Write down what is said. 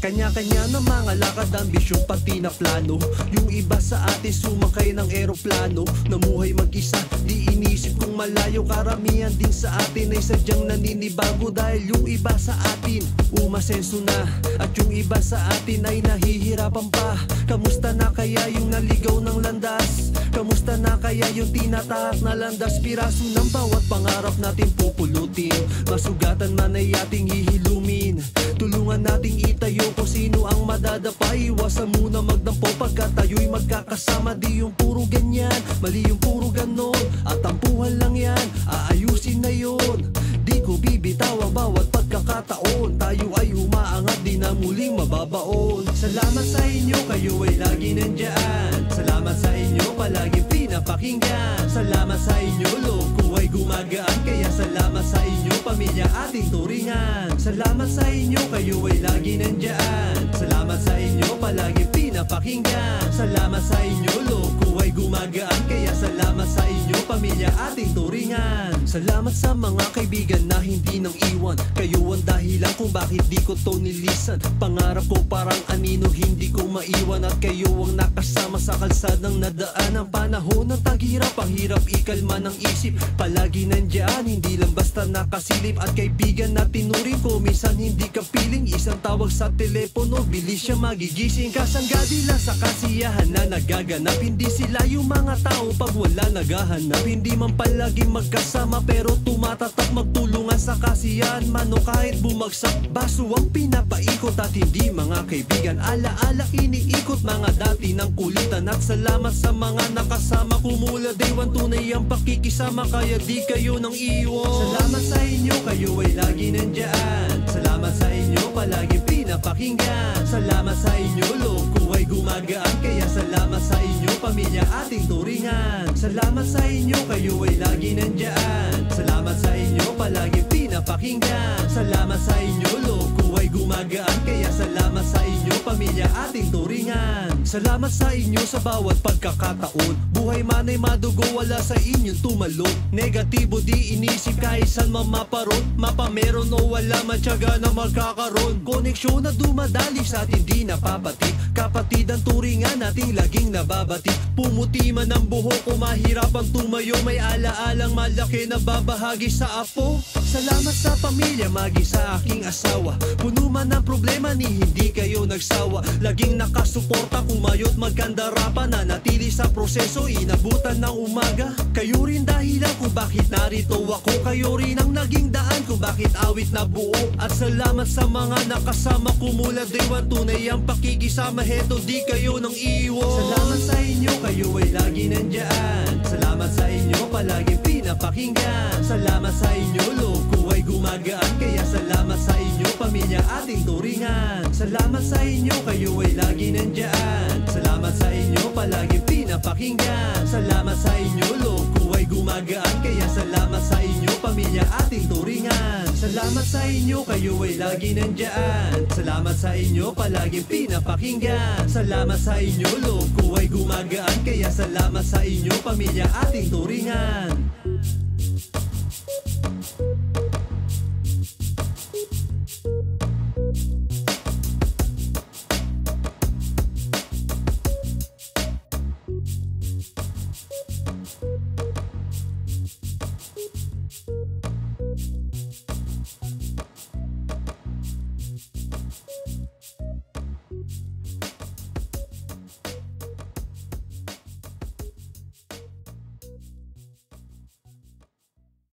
Kanya-kanya na mga lakad, ambisyon pati na plano. Yung iba sa atin sumakay ng eroplano, namuhay mag-isa, di inisip kung malayo. Karamihan din sa atin ay sadyang naninibago, dahil yung iba sa atin umasenso na, at yung iba sa atin ay nahihirapan pa. Kamusta na kaya yung naligaw ng landas? Kamusta na kaya yung tinatahak na landas? Piraso ng bawat pangarap natin pupulutin, masugatan man ay ating hihilumin. Tulungan nating itayo kung sino ang madadapa. Iwasan muna magdampo pagkat tayo'y magkakasama. Di yung puro ganyan, mali yung puro ganon, at tampuhan lang yan, aayusin na yun. Di ko bibitaw ang bawat pagkakataon, tayo ay umaangat, di na muling mababaon. Salamat sa inyo, kayo ay lagi nandyan. Salamat sa inyo, palaging pinapakinggan. Salamat sa inyo, loob ko ay gumagaan. Kaya salamat sa inyo, pamilya ating turingan. Salamat sa inyo, kayo ay lagi nandyan. Salamat sa inyo, palaging pinapakinggan. Salamat sa inyo, loob ko ay gumagaan. Kaya salamat sa inyo, pamilya ating turingan. Salamat sa mga kaibigan na hindi nang iwan. Kayo ang dahilan kung bakit di ko to nilisan. Pangarap ko parang anino, hindi ko maiwan. At kayo ang nakasama sa kalsadang nadaan. Ang panahon ng taghirap, ang hirap ikalma ng isip. Palagi nandyan, hindi lang basta nakasilip. At kaibigan na tinuring ko, minsan hindi ka piling. Isang tawag sa telepono, bilis siya magigising. Kasanggadi lang sa kasiyahan na nagaganap. Hindi sila yung mga tao pag wala naghahanap. Hindi man palaging magkasama, pero tumatatak, magtulungan sa kasiyahan man o kahit bumagsak. Baso ang pinapaikot at hindi mga kaibigan. Alaala iniikot mga dati ng kulitan. At salamat sa mga nakasama, kumula day one, tunay ang pakikisama. Kaya di kayo nang iwan. Salamat sa inyo, kayo ay lagi nandyan. Salamat sa inyo, palaging pinapakinggan. Salamat sa inyo, loob ko ay gumagaan. Kaya salamat sa inyo, pamilya ating turingan. Salamat sa inyo, kayo ay lagi nandyan. Salamat sa inyo, palaging pinapakinggan. Salamat sa inyo, loob ko ay gumagaan. Kaya salamat sa inyo, pamilya ating turingan. Salamat sa inyo sa bawat pagkakataon. Buhay man ay madugo, wala sa inyong tumalon. Negatibo di inisip kahit saan mamaparon. Mapameron o wala man tiyaga na magkakaroon. Koneksyon na dumadali sa atin di napapati. Kapatid ang turingan nating laging nababati. Pumuti man ang buhok o mahirapang tumayo, may alaalang malaki na babahagi sa apo. Salamat sa pamilya, magi sa aking asawa. Puno man ang problema ni hindi kayo nagsawa. Laging nakasuporta, kumayot magkandarapan. Nanatili sa proseso, inabutan ng umaga. Kayo rin dahilan kung bakit narito ako. Kayo rin ang naging daan kung bakit awit na buo. At salamat sa mga nakasama ko mula day one, tunay ang pakikisama. Heto di kayo nang iwan. Salamat sa inyo, kayo ay lagi nandyan. Salamat sa inyo, palaging pinapakinggan. Salamat sa inyo, loob ko ay gumagaan. Kaya salamat sa inyo, pamilya ating turingan. Salamat sa inyo, kayo ay lagi nandyan. Salamat sa inyo, palaging pinapakinggan. Salamat sa inyo, loob ko ay gumagaan. Kaya salamat sa inyo, pamilya ating turingan. Salamat sa inyo, kayo ay lagi nandyan. Salamat sa inyo, palaging pinapakinggan. Salamat sa inyo, loob ko ay gumagaan. Kaya salamat sa inyo, pamilya ating turingan.